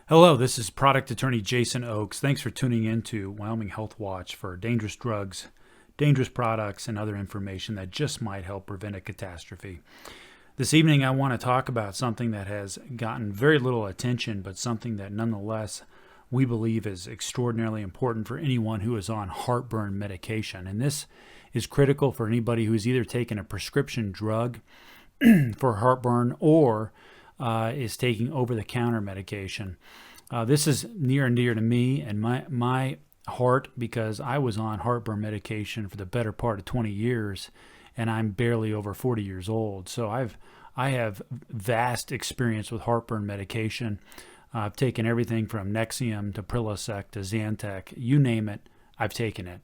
Hello, this is product attorney Jason Oakes. Thanks for tuning in to Wyoming Health Watch for dangerous drugs, dangerous products, and other information that just might help prevent a catastrophe. This evening, I want to talk about something that has gotten very little attention, but something that nonetheless we believe is extraordinarily important for anyone who is on heartburn medication. And this is critical for anybody who's either taken a prescription drug for heartburn or is taking over-the-counter medication. This is near and dear to me and my heart because I was on heartburn medication for the better part of 20 years, and I'm barely over 40 years old. So I have vast experience with heartburn medication. I've taken everything from Nexium to Prilosec to Zantac, you name it, I've taken it.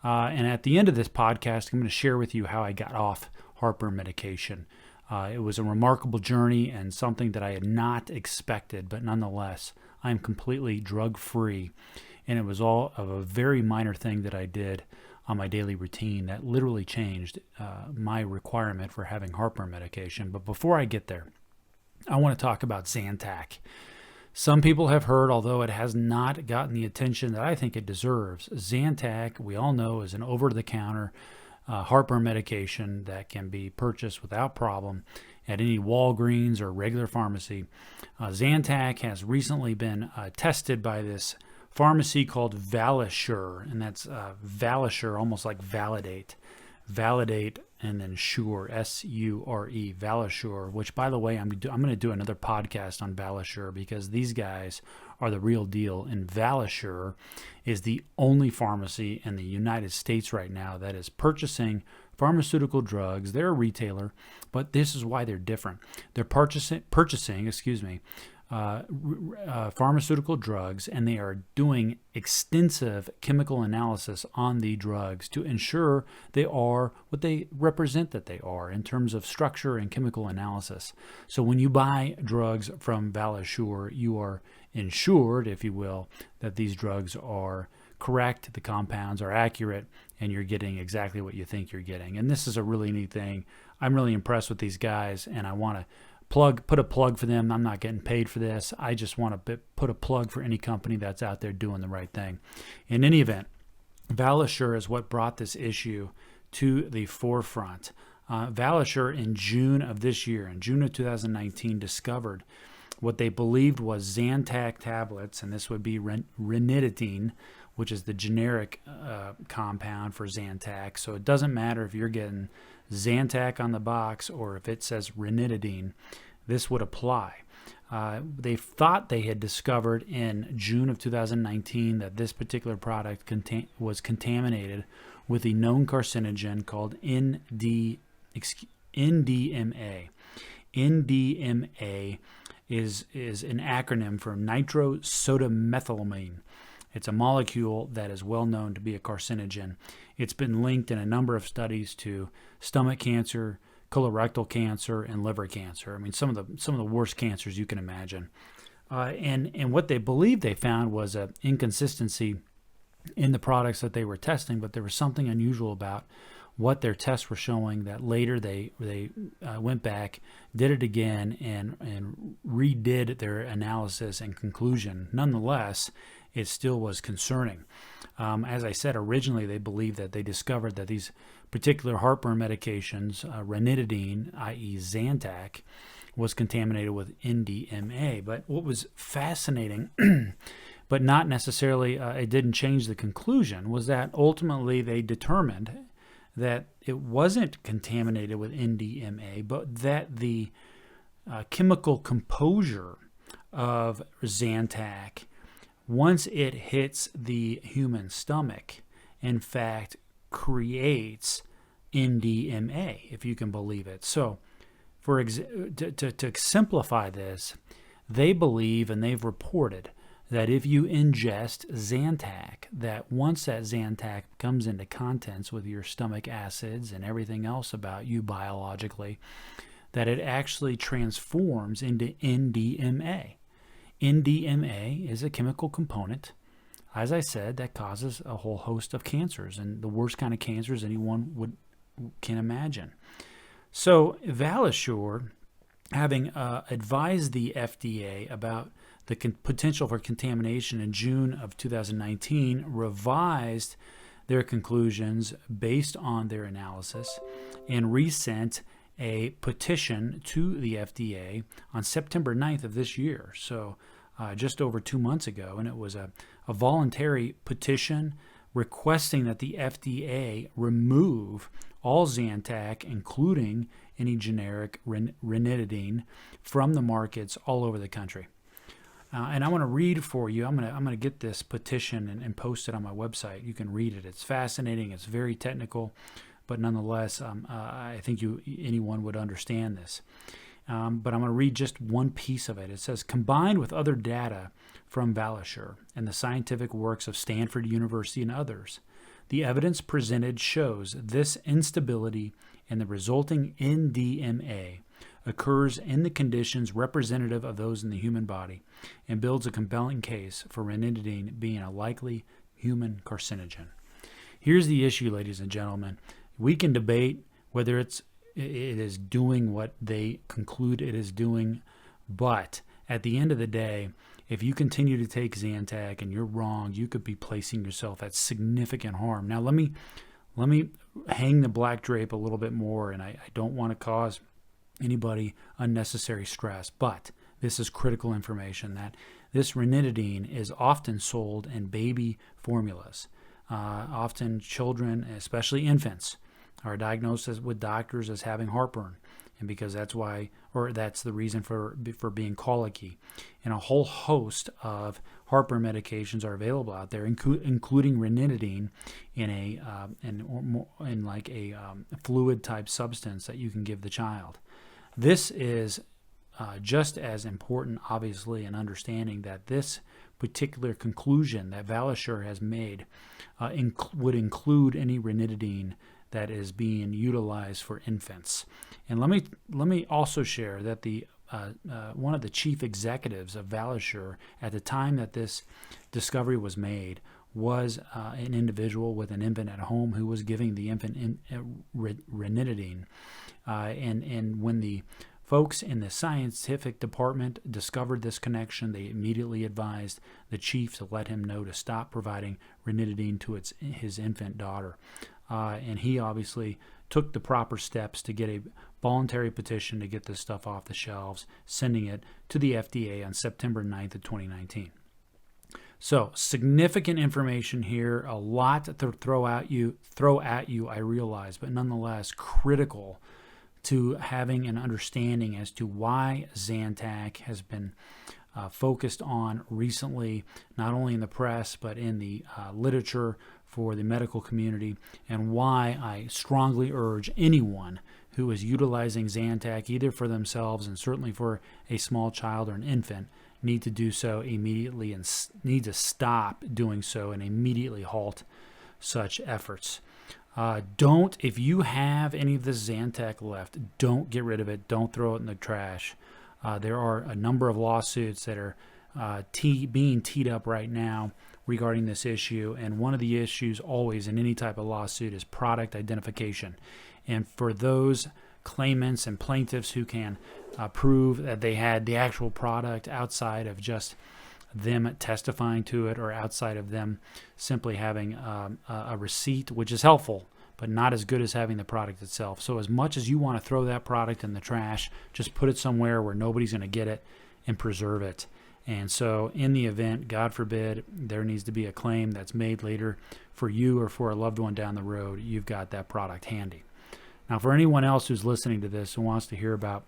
And at the end of this podcast, I'm going to share with you how I got off heartburn medication. It was a remarkable journey and something that I had not expected, but nonetheless, I'm completely drug-free. And it was all of a very minor thing that I did on my daily routine that literally changed my requirement for having heartburn medication. But before I get there, I want to talk about Zantac. Some people have heard, although it has not gotten the attention that I think it deserves. Zantac, we all know, is an over-the-counter heartburn medication that can be purchased without problem at any Walgreens or regular pharmacy. Zantac has recently been tested by this pharmacy called Valisure, and that's Valisure, almost like validate. Validate and then Sure, S-U-R-E, Valisure, which, by the way, I'm going to do another podcast on Valisure because these guys are the real deal. And Valisure is the only pharmacy in the United States right now that is purchasing pharmaceutical drugs. They're a retailer, but this is why they're different. They're purchasing pharmaceutical drugs, and they are doing extensive chemical analysis on the drugs to ensure they are what they represent that they are in terms of structure and chemical analysis. So when you buy drugs from Valisure, you are ensured, if you will, that these drugs are correct, the compounds are accurate, and you're getting exactly what you think you're getting. And this is a really neat thing. I'm really impressed with these guys, and I want to put a plug for them. I'm not getting paid for this. I just want to put a plug for any company that's out there doing the right thing. In any event, Valisure is what brought this issue to the forefront. Valisure in June of this year, in June of 2019, discovered what they believed was Zantac tablets, and this would be ranitidine, which is the generic compound for Zantac. So it doesn't matter if you're getting Zantac on the box or if it says ranitidine, this would apply. They thought they had discovered in June of 2019 that this particular product was contaminated with a known carcinogen called NDMA. NDMA is an acronym for nitrosodamethylamine. It's a molecule that is well known to be a carcinogen. It's been linked in a number of studies to stomach cancer, colorectal cancer, and liver cancer. I mean, some of the worst cancers you can imagine. And what they believed they found was an inconsistency in the products that they were testing, but there was something unusual about what their tests were showing that later they went back, did it again, and redid their analysis and conclusion. Nonetheless, it still was concerning. As I said, originally they believed that they discovered that these particular heartburn medications, ranitidine, i.e. Zantac, was contaminated with NDMA. But what was fascinating, but not necessarily, it didn't change the conclusion, was that ultimately they determined that it wasn't contaminated with NDMA, but that the chemical composure of Zantac, once it hits the human stomach, in fact, creates NDMA, if you can believe it. So, to simplify this, they believe and they've reported that if you ingest Zantac, that once that Zantac comes into contents with your stomach acids and everything else about you biologically, that it actually transforms into NDMA. NDMA is a chemical component, as I said, that causes a whole host of cancers, and the worst kind of cancers anyone can imagine. So Valisure having advised the FDA about the potential for contamination in June of 2019, revised their conclusions based on their analysis and resent a petition to the FDA on September 9th of this year, so just over 2 months ago. And it was a voluntary petition requesting that the FDA remove all Zantac, including any generic ranitidine, from the markets all over the country. And I want to read for you. I'm gonna get this petition and post it on my website. You can read it. It's fascinating. It's very technical, but nonetheless, I think anyone would understand this. But I'm going to read just one piece of it. It says, combined with other data from Valisure and the scientific works of Stanford University and others, the evidence presented shows this instability and the resulting NDMA occurs in the conditions representative of those in the human body and builds a compelling case for ranitidine being a likely human carcinogen. Here's the issue, ladies and gentlemen. We can debate whether it is doing what they conclude it is doing, but at the end of the day, if you continue to take Zantac and you're wrong, you could be placing yourself at significant harm. Now, let me hang the black drape a little bit more, and I don't want to cause anybody unnecessary stress, but this is critical information that this ranitidine is often sold in baby formulas. Often children, especially infants, are diagnosed with doctors as having heartburn, and because that's the reason for being colicky. And a whole host of heartburn medications are available out there, including ranitidine in a fluid type substance that you can give the child. This is just as important, obviously, in understanding that this particular conclusion that Valisure has made would include any ranitidine that is being utilized for infants. And let me also share that the one of the chief executives of Valisure at the time that this discovery was made was an individual with an infant at home who was giving the infant ranitidine. And when the folks in the scientific department discovered this connection, they immediately advised the chief to let him know to stop providing ranitidine to his infant daughter. And he obviously took the proper steps to get a voluntary petition to get this stuff off the shelves, sending it to the FDA on September 9th of 2019. So, significant information here, a lot to throw at you, I realize, but nonetheless critical to having an understanding as to why Zantac has been focused on recently, not only in the press, but in the literature for the medical community, and why I strongly urge anyone who is utilizing Zantac, either for themselves and certainly for a small child or an infant, need to do so immediately and need to stop doing so and immediately halt such efforts. If you have any of this Zantac left, don't get rid of it. Don't throw it in the trash. There are a number of lawsuits that are being teed up right now regarding this issue, and one of the issues always in any type of lawsuit is product identification. And for those claimants and plaintiffs who can prove that they had the actual product outside of just them testifying to it or outside of them simply having a receipt, which is helpful, but not as good as having the product itself. So as much as you want to throw that product in the trash, just put it somewhere where nobody's going to get it and preserve it. And so in the event, God forbid, there needs to be a claim that's made later for you or for a loved one down the road, you've got that product handy. Now, for anyone else who's listening to this and wants to hear about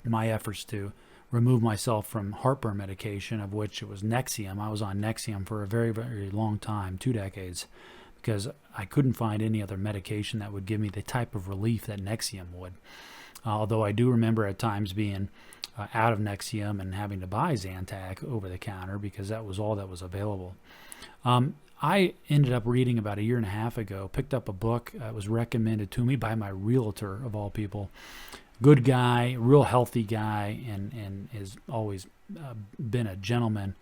my efforts to remove myself from heartburn medication, of which it was Nexium. I was on Nexium for a very, very long time, 2 decades, because I couldn't find any other medication that would give me the type of relief that Nexium would. Although I do remember at times being out of Nexium and having to buy Zantac over the counter because that was all that was available. I ended up reading about 1.5 years ago, picked up a book that was recommended to me by my realtor, of all people. Good guy, real healthy guy, and has always been a gentleman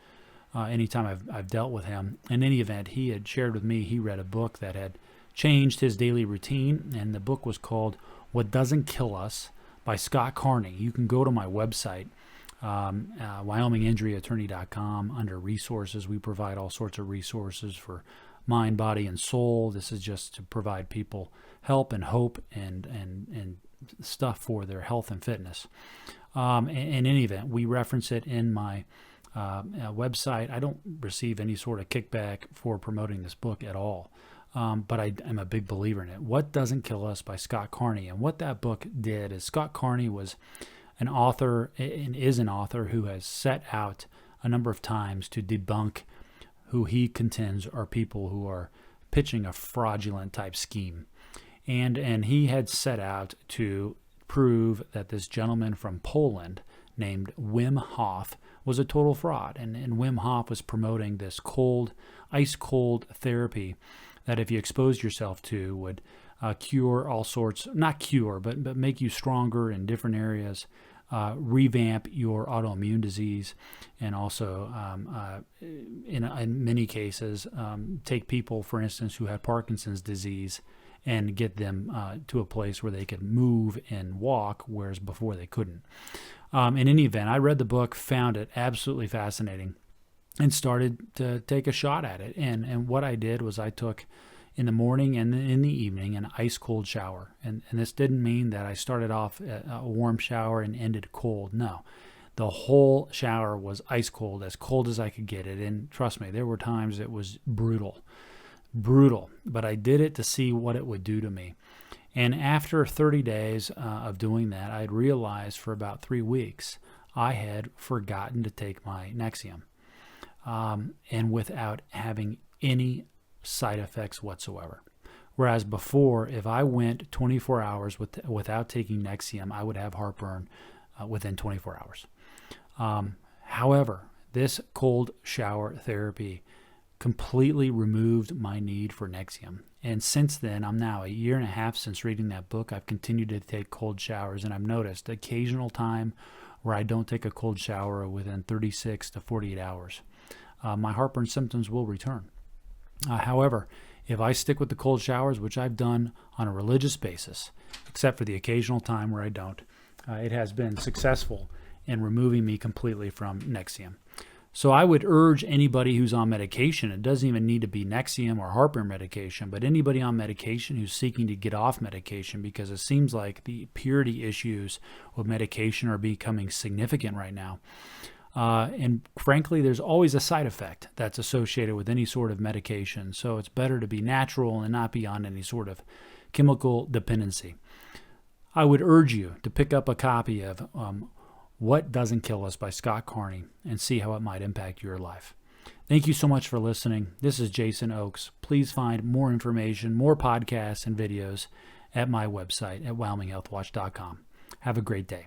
anytime I've dealt with him. In any event, he had shared with me he read a book that had changed his daily routine, and the book was called What Doesn't Kill Us, by Scott Carney. You can go to my website, WyomingInjuryAttorney.com. Under resources, we provide all sorts of resources for mind, body, and soul. This is just to provide people help and hope and stuff for their health and fitness. In any event, we reference it in my website. I don't receive any sort of kickback for promoting this book at all, but I am a big believer in it. What Doesn't Kill Us by Scott Carney. And what that book did is Scott Carney was an author and is an author who has set out a number of times to debunk who he contends are people who are pitching a fraudulent type scheme. And he had set out to prove that this gentleman from Poland named Wim Hof was a total fraud. And Wim Hof was promoting this ice cold therapy that if you exposed yourself to would cure all sorts, not cure, but make you stronger in different areas, revamp your autoimmune disease, and also in many cases take people, for instance, who had Parkinson's disease and get them to a place where they could move and walk, whereas before they couldn't. In any event, I read the book, found it absolutely fascinating, and started to take a shot at it. And what I did was I took, in the morning and in the evening, an ice cold shower. And this didn't mean that I started off a warm shower and ended cold. No. The whole shower was ice cold as I could get it. And trust me, there were times it was brutal. But I did it to see what it would do to me. And after 30 days of doing that, I had realized for about 3 weeks I had forgotten to take my Nexium, and without having any side effects whatsoever. Whereas before, if I went 24 hours without taking Nexium, I would have heartburn within 24 hours. However, this cold shower therapy completely removed my need for Nexium. And since then, I'm now a year and a half since reading that book, I've continued to take cold showers, and I've noticed the occasional time where I don't take a cold shower within 36 to 48 hours. My heartburn symptoms will return. However, if I stick with the cold showers, which I've done on a religious basis, except for the occasional time where I don't, it has been successful in removing me completely from Nexium. So I would urge anybody who's on medication, it doesn't even need to be Nexium or heartburn medication, but anybody on medication who's seeking to get off medication, because it seems like the purity issues with medication are becoming significant right now. And frankly, there's always a side effect that's associated with any sort of medication. So it's better to be natural and not be on any sort of chemical dependency. I would urge you to pick up a copy of What Doesn't Kill Us by Scott Carney and see how it might impact your life. Thank you so much for listening. This is Jason Oakes. Please find more information, more podcasts and videos at my website at WyomingHealthWatch.com. Have a great day.